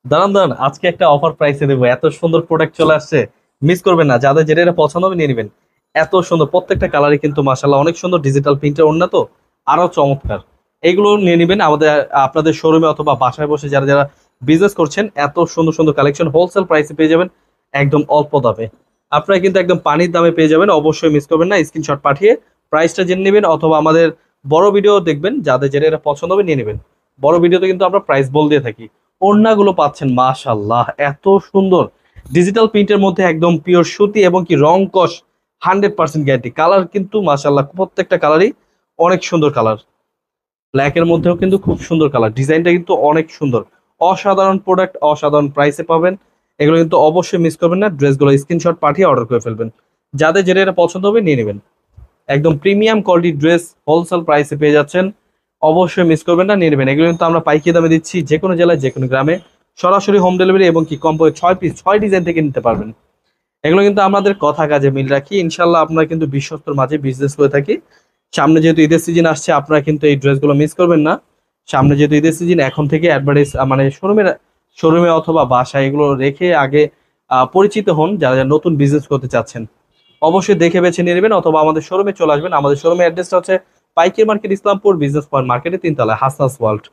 দাঁড়ান দাঁড়ান, আজকে একটা অফার প্রাইসে দেবো। এত সুন্দর প্রোডাক্ট চলে আসছে, মিস করবেন না। যাদের যেটা এটা পছন্দ হবে নিয়ে নেবেন। এত সুন্দর প্রত্যেকটা কালারই কিন্তু মাশাআল্লাহ অনেক সুন্দর, ডিজিটাল প্রিন্টের ওড়না তো আরো চমৎকার। এইগুলো নিয়ে নেবেন আমাদের আপনাদের শোরুমে অথবা বাসায় বসে যারা যারা বিজনেস করছেন, এত সুন্দর সুন্দর কালেকশন হোলসেল প্রাইসে পেয়ে যাবেন একদম অল্প দামে। আপনারা কিন্তু একদম পানির দামে পেয়ে যাবেন, অবশ্যই মিস করবেন না। স্ক্রিনশট পাঠিয়ে প্রাইসটা জেনে নেবেন অথবা আমাদের বড় ভিডিও দেখবেন, যাদের যেটা এটা পছন্দ হবে নিয়ে নেবেন। বড় ভিডিওতে কিন্তু আমরা প্রাইস বল দিয়ে থাকি। ওড়নাগুলো পাচ্ছেন মাশাল্লাহ এত সুন্দর, ডিজিটাল প্রিন্টের মধ্যে একদম পিওর সুতি এবং কি রং কস 100% গ্যারান্টি। কালার কিন্তু মাশাল্লাহ প্রত্যেকটা কালারই অনেক সুন্দর কালার। ব্ল্যাক এর মধ্যেও কিন্তু খুব সুন্দর কালার, ডিজাইনটা কিন্তু অনেক সুন্দর। অসাধারণ প্রোডাক্ট, অসাধারণ প্রাইসে পাবেন। এগুলো কিন্তু অবশ্যই মিস করবেন না। ড্রেসগুলো স্ক্রিনশট পাঠিয়ে অর্ডার করে ফেলবেন। যাদের যেটা এটা পছন্দ হবে নিয়ে নেবেন। একদম প্রিমিয়াম কোয়ালিটির ড্রেস হোলসেল প্রাইসে পেয়ে যাচ্ছেন, অবশ্যই মিস করবেন না, নিয়ে নেবেন। এগুলো কিন্তু আমরা পাইকারি দামে দিচ্ছি, যে কোনো জেলায় যে কোনো গ্রামে সরাসরি হোম ডেলিভারি এবং কি কম করে 6 পিস 6 ডিজাইন থেকে নিতে পারবেন। এগুলো কিন্তু আমাদের কথা কাজে মিল রাখি। ইনশাল্লাহ আপনারা কিন্তু বিশ্বস্তর মাঝে বিজনেস করে থাকি। সামনে যেহেতু ঈদের সিজন আসছে, আপনারা কিন্তু এই ড্রেসগুলো মিস করবেন না। সামনে যেহেতু ঈদের সিজন, এখন থেকে অ্যাডভার্টাইজ মানে শোরুমে অথবা বাসায় এগুলো রেখে আগে পরিচিত হন যারা যারা নতুন বিজনেস করতে চাচ্ছেন। অবশ্যই দেখে বেছে নিয়ে নেবেন অথবা আমাদের শোরুমে চলে আসবেন। আমাদের শোরুমের অ্যাড্রেসটা হচ্ছে পাইকারি মার্কেট, ইসলামপুর বিজনেস পয়েন্ট মার্কেটে 3 তলায়, হাসনাস ওয়ার্ল্ড।